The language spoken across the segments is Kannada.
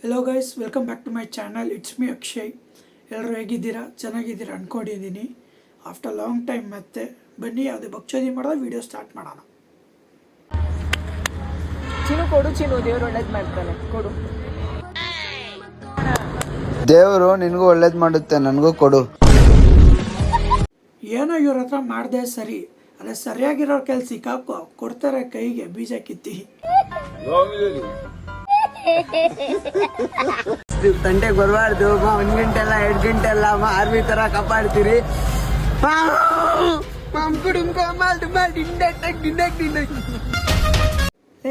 Hello guys, welcome back to my channel. It's me Akshay. ಎಲ್ಲರೂ ಹೇಗಿದ್ದೀರಾ? ಚೆನ್ನಾಗಿದ್ದೀರಾ ಅಂದ್ಕೊಂಡಿದ್ದೀನಿ. ಆಫ್ಟರ್ ಲಾಂಗ್ ಟೈಮ್ ಮತ್ತೆ ಬನ್ನಿ ಯಾವುದೇ ಭಕ್ಚೋದಿ ಮಾಡೋದು ವಿಡಿಯೋ ಸ್ಟಾರ್ಟ್ ಮಾಡೋಣ. ಚಿನ್ನು ಕೊಡು, ಚಿನ್ನು ದೇವ್ರು ಒಳ್ಳೇದು ಮಾಡ್ತಾನೆ, ಕೊಡು. ದೇವರು ನಿನಗೂ ಒಳ್ಳೇದು ಮಾಡುತ್ತೆ, ನನಗೂ ಕೊಡು. ಏನೋ ಇವ್ರ ಹತ್ರ ಮಾಡಿದೆ ಸರಿ, ಅದೇ ಸರಿಯಾಗಿರೋ ಕೆಲಸ ಸಿಕ್ಕಾಕೋ ಕೊಡ್ತಾರೆ ಕೈಗೆ ಬೀಜ ಕಿತ್ತಿ. ತಂಟೆಗೆ ಬರಬಾರ್ದು. 1 ಗಂಟೆ ಅಲ್ಲ 2 ಗಂಟೆ ಅಲ್ಲ ಆರ್ಮಿ ತರ ಕಾಪಾಡ್ತೀರಿ.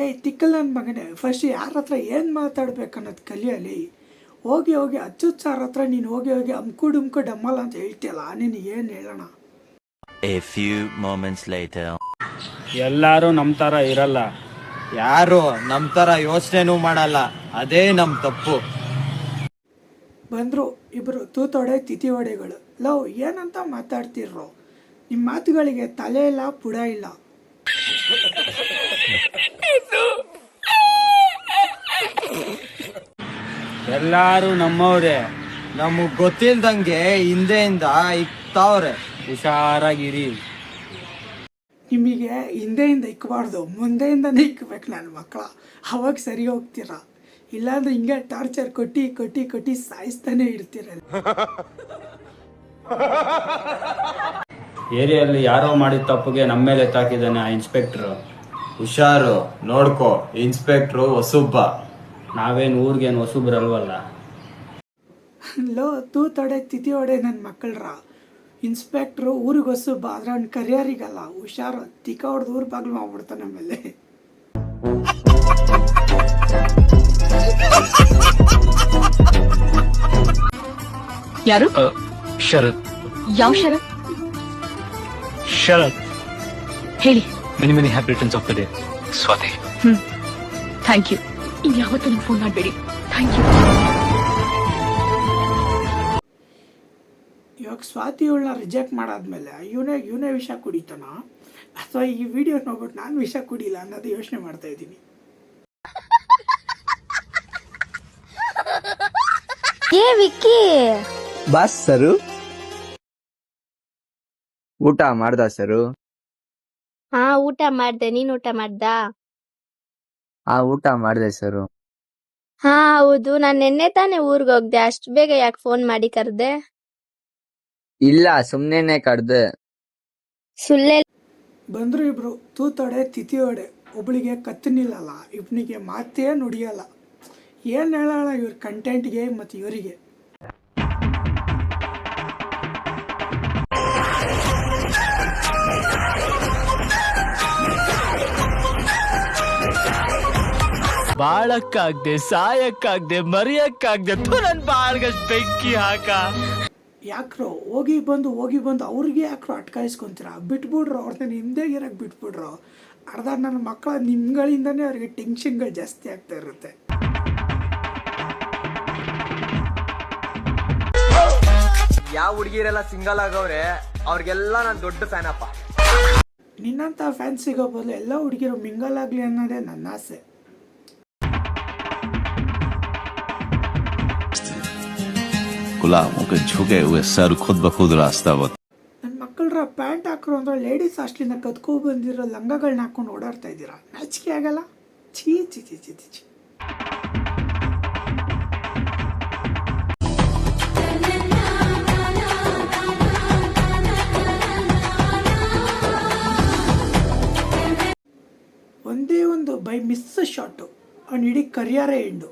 ಏಯ್ ತಿಕ್ಕಲ್ ನನ್ನ ಮಗನೇ, ಫಸ್ಟ್ ಯಾರ ಹತ್ರ ಏನು ಮಾತಾಡ್ಬೇಕನ್ನೋದು ಕಲಿಯಲಿ. ಹೋಗಿ ಹೋಗಿ ಅಚ್ಚುತ್ ಸಾರ್ ಹತ್ರ ನೀನು ಹೋಗಿ ಹೋಗಿ ಅಮ್ಕು ಡಮ್ಮಲ್ಲ ಅಂತ ಹೇಳ್ತೀಯಲ್ಲ, ನೀನು ಏನು ಹೇಳೋಣ? A few moments later. ಎಲ್ಲರೂ ನಮ್ಮ ಥರ ಇರಲ್ಲ, ಯಾರು ನಮ್ಮ ಥರ ಯೋಚನೆನೂ ಮಾಡಲ್ಲ, ಅದೇ ನಮ್ಮ ತಪ್ಪು. ಬಂದರು ಇಬ್ಬರು ತೂತೊಡೆ ತಿಥಿ ಒಡೆಗಳು. ಲವ್ ಏನಂತ ಮಾತಾಡ್ತಿರೋ? ನಿಮ್ಮ ಮಾತುಗಳಿಗೆ ತಲೆ ಇಲ್ಲ, ಪುಡ ಇಲ್ಲ. ಎಲ್ಲರೂ ನಮ್ಮವ್ರೆ, ನಮಗ್ ಗೊತ್ತಿಲ್ದಂಗೆ ಹಿಂದೆಯಿಂದ ಇಕ್ತಾವ್ರೆ. ಹುಷಾರಾಗಿರಿ. ನಿಮಗೆ ಹಿಂದೆಯಿಂದ ಇಕ್ಕಬಾರ್ದು, ಮುಂದೆಯಿಂದನೇ ಇಕ್ಕಬೇಕು ನನ್ನ ಮಕ್ಕಳ. ಅವಾಗ ಸರಿ ಹೋಗ್ತೀರ. ಇಲ್ಲಾಂದ್ರೆ ಹಿಂಗೆ ಟಾರ್ಚರ್ ಕೊಟ್ಟು ಕೊಟ್ಟು ಕೊಟ್ಟು ಸಾಯಿಸ್ತಾನೆ ಇರ್ತೀರ. ಏರಿಯಲ್ಲಿ ಯಾರೋ ಮಾಡಿದ ತಪ್ಪಿಗೆ ನಮ್ಮ ಮೇಲೆ ತಾಕಿದ್ದಾನೆ ಆ ಇನ್ಸ್ಪೆಕ್ಟ್ರು. ಹುಷಾರು, ನೋಡ್ಕೋ, ಇನ್ಸ್ಪೆಕ್ಟ್ರು ಹೊಸುಬ್ಬ. ನಾವೇನು ಊರಿಗೇನು ಹೊಸಬ್ರಲ್ವಲ್ಲ. ಲೋ ತೂತೊಡೆ ತಿಥಿ ಒಡೆ ನನ್ನ ಮಕ್ಕಳ್ರ. ಇನ್ಸ್ಪೆಕ್ಟ್ರು ಊರಿಗೆ ಹೊಸಬ್ಬ, ಆದ್ರೆ ಅವ್ನ ಕರಿಯರಿಗಲ್ಲ. ಹುಷಾರು, ತಿಕ್ಕ ಹೊಡೆದು ಊರು ಬಾಗ್ಲು ಮಾಡ್ಬಿಡ್ತಾನೆ ಆಮೇಲೆ. ಯಾರು? ಶರತ್. ಯಾವ ಶರತ್? ಶರತ್. ಹೇಳಿ. Many happy returns of the day Swathi. Thank you. ಇನ್ಯಾವತ್ತೂ ನಂಗೆ ಫೋನ್ ಮಾಡಬೇಡಿ. Thank you. ಇವಾಗ ಸ್ವಾತಿ ಅವಳನ್ನ ರಿಜೆಕ್ಟ್ ಮಾಡಾದ್ಮೇಲೆ ಇವನೇ ವಿಷ ಕುಡಿತಾನ, ಅಥವಾ ಈ ವಿಡಿಯೋ ನೋಡ್ಬಿಟ್ಟು ನಾನು ವಿಷ ಕುಡಿಲ್ಲ ಅನ್ನೋದು ಯೋಚನೆ ಮಾಡ್ತಾ ಇದ್ದೀನಿ. ಏ ವಿಕ್ಕಿ, ಬಾಸ್ ಸರು, ಊಟ ಮಾಡ್ದ ಸರು? ಹಾ ಊಟ ಮಾಡ್ದೆ. ನೀನ್ ಊಟ ಮಾಡ್ದಾ? ಊಟ ಮಾಡ್ದೆ ಸರು. ಹಾ ಹೌದು, ನಾನ್ ನಿನ್ನೆ ತಾನೇ ಊರ್ಗ್ ಹೋಗ್ದೆ. ಅಷ್ಟ್ ಬೇಗ ಯಾಕೆ ಫೋನ್ ಮಾಡಿ ಕರ್ದೆ? ಇಲ್ಲ, ಸುಮ್ನೆನೆ ಕಡ್ದೆ. ಸುಳ್ಳೆ. ಬಂದ್ರು ಇಬ್ರು ತೂತೊಡೆ ತಿಥಿ ಒಡೆ. ಒಬ್ಳಿಗೆ ಕತ್ತನಿಲ್ಲಲ್ಲ, ಇಬ್ನಿಗೆ ಮಾತೇ ನುಡಿಯಲ್ಲ. ಏನು ಹೇಳೋಣ ಇವ್ರ ಕಂಟೆಂಟ್ಗೆ ಮತ್ತು ಇವರಿಗೆ? ಬಾಳಕ್ಕಾಗ್ದೆ, ಸಾಯಕ್ಕಾಗ್ದೆ, ಮರಿಯಕ್ಕಾಗ್ದೆ, ನನ್ ಬಾಳ್ಗಷ್ಟು ಬೆಂಕಿ ಹಾಕ. ಯಾಕ್ರೋ ಹೋಗಿ ಬಂದು ಅವ್ರಿಗೆ ಯಾಕ್ರೋ ಅಟ್ಕಾಯಿಸ್ಕೊಂತೀರ? ಬಿಟ್ಬಿಡ್ರು, ಅವ್ರನ್ನ ನಿಮ್ದೇ ಇರಕ್ಕೆ ಬಿಟ್ಬಿಡ್ರು. ಅರ್ಧ ನನ್ನ ಮಕ್ಕಳ ನಿಮ್ಗಳಿಂದನೇ ಅವ್ರಿಗೆ ಟೆನ್ಷನ್ಗಳು ಜಾಸ್ತಿ ಆಗ್ತಾ ಇರುತ್ತೆ. ಯಾವ ಹುಡುಗಿರೆಲ್ಲ ಸಿಂಗಲ್ ಆಗವ್ರೆ ಅವ್ರಿಗೆಲ್ಲ ನಾನ್ ದೊಡ್ಡ ಫ್ಯಾನ್ ಅಪ್ಪ. ನಿನ್ನಂಥ ಫ್ಯಾನ್ಸ್ ಸಿಗೋ ಬದಲು ಎಲ್ಲ ಹುಡುಗಿರು ಮಿಂಗಲ್ ಆಗಲಿ ಅನ್ನೋದೇ ನನ್ನ ಆಸೆ. गुलामों के झुके हुए सर खुद ब खुद रास्ता बता. ನನ್ನ ಮಕ್ಕಳ್ರ ಪ್ಯಾಂಟ್ ಹಾಕ್ರು ಅಂದ್ರೆ ಲೇಡೀಸ್ ಹಾಸ್ಟೆಲಿಂದ ಕದ್ಕೊ ಬಂದಿರೋ ಲಂಗಗಳನ್ನ ಹಾಕೊಂಡು ಓಡಾಡ್ತಾ ಇದ್ದೀರಾ? ನಾಚಿಕೆ ಆಗಲ್ಲ? ಛೀ ಛೀ ಛೀ ಛೀ ಛೀ. ಒಂದೇ ಒಂದು ಬೈ ಮಿಸ್ ಶಾಟು ಅವ್ನು ಇಡೀ ಕರಿಯರೇ ಎಂಡು.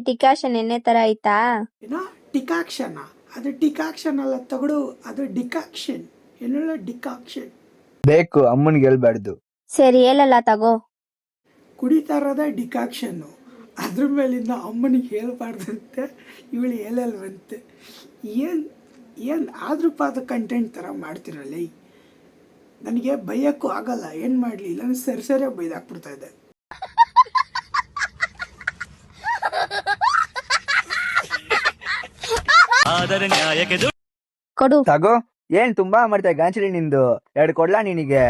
ಡಿಕಾಷನ್ ಎಣ್ಣೆ ತರ ಆಯ್ತಾ? ಏನೋ ಡಿಕಾಕ್ಷನ್? ಅದು ಡಿಕಾಕ್ಷನ್ ಅಲ್ಲ ತಗೊಡು, ಅದು ಡಿಕಾಕ್ಷನ್. ಏನೆಲ್ಲ ಡಿಕಾಕ್ಷನ್ ಬೇಕು, ಅಮ್ಮನ್ಗೆ ಹೇಳ್ಬಾರ್ದು. ಸರಿ ಹೇಳಲ್ಲ, ತಗೋ. ಕುಡಿತಾ ಇರೋದೇ ಡಿಕಾಕ್ಷನ್ನು, ಅದ್ರ ಮೇಲಿಂದ ಅಮ್ಮನಿಗೆ ಹೇಳ್ಬಾರ್ದಂತೆ, ಇವಳು ಹೇಳಲ್ವಂತೆ. ಏನು ಆದ್ರೂ ಪಾದ ಕಂಟೆಂಟ್ ಥರ ಮಾಡ್ತಿರಲ್ಲ. ನನಗೆ ಬೈಯೋಕ್ಕೂ ಆಗಲ್ಲ, ಏನು ಮಾಡಲಿ, ಇಲ್ಲ ಸರಿಯಾಗಿ ಬೈದಾಕ್ಬಿಡ್ತಾ ಇದೆ. ಆದರೆ ನ್ಯಾಯಕ್ಕೆ ಕೊಡು. ತಗೋ, ಏನ್ ತುಂಬಾ ಮಾಡ್ತಾ ಗಾಂಚಲಿ ನಿಂದು? 2 ಕೊಡ್ಲಾ ನಿನಗೆ?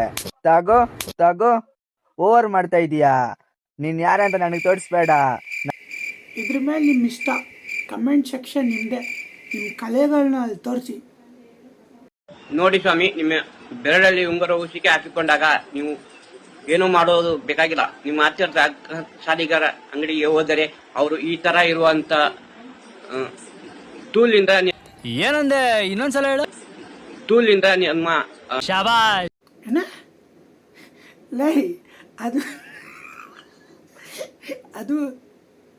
ತಗೋ ತಗೋ, ಓವರ್ ಮಾಡ್ತಾ ಇದೀಯಾ ನೀನ್. ಯಾರಂತ ನನಗೆ ತೋರಿಸ್ಬೇಡ. ಇದ್ರ ಮೇಲೆ ನಿಮ್ಮ ಇಷ್ಟ, ಕಮೆಂಟ್ ಸೆಕ್ಷನ್ ನಿಮ್ಮದೇ. ನಿಮ್ಮ ಕಲೆಗಳನ್ನ ಅಲ್ಲಿ ತೋರಿಸಿ. ನೋಡಿ ಸ್ವಾಮಿ, ನಿಮ್ಮ ಬೆರಳಲ್ಲಿ ಉಂಗುರ ಉಸಿಕೆ ಹಾಕಿಕೊಂಡಾಗ ನೀವು ಏನೂ ಮಾಡೋದು ಬೇಕಾಗಿಲ್ಲ. ನಿಮ್ಮ ಹತ್ತಿರದ ಶಾಲಿಗಾರ ಅಂಗಡಿಗೆ ಹೋದರೆ ಅವರು ಈ ತರ ಇರುವಂತ ಟೂಲಿಂದ ಏನಂದೆ ಇನ್ನೊಂದ್ಸಲ ಹೇಳು. ಟೂಲಿಂದ ನಿಮ್ಮ ಶಾಬಾಷ್. ಏನ ಲೈ ಅದು ಅದು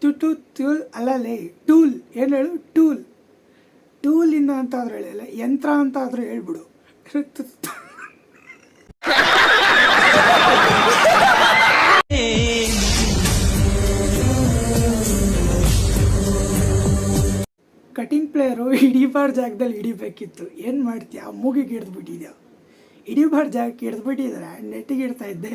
ಟೂಲ್ ಅಲ್ಲ ಲೈ, ಟೂಲ್. ಏನು ಹೇಳು? ಟೂಲಿಂದ ಅಂತ ಆದ್ರೂ ಹೇಳಿಲ್ಲ, ಯಂತ್ರ ಅಂತ ಆದ್ರೂ ಹೇಳ್ಬಿಡು. ಕಟಿಂಗ್ ಪ್ಲೇಯರು ಹಿಡಿಬಾರ್ದು ಜಾಗದಲ್ಲಿ ಹಿಡಿಬೇಕಿತ್ತು. ಏನು ಮಾಡ್ತೀಯ? ಮೂಗಿಗೆ ಹಿಡಿದ್ಬಿಟ್ಟಿದ್ಯಾ. ಹಿಡಿಬಾರ್ದು ಜಾಗಕ್ಕೆ ಹಿಡಿದ್ಬಿಟ್ಟಿದ್ರೆ ನೆಟ್ಟಿಗೆ ಇಡ್ತಾ ಇದ್ದೆ.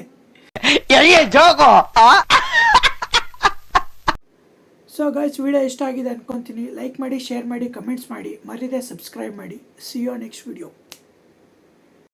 ಸೊ ಗೈಸ್, ವಿಡಿಯೋ ಇಷ್ಟ ಆಗಿದೆ ಅನ್ಕೊತೀನಿ. ಲೈಕ್ ಮಾಡಿ, ಶೇರ್ ಮಾಡಿ, ಕಮೆಂಟ್ಸ್ ಮಾಡಿ, ಮರಿದೆ ಸಬ್ಸ್ಕ್ರೈಬ್ ಮಾಡಿ. See you next video.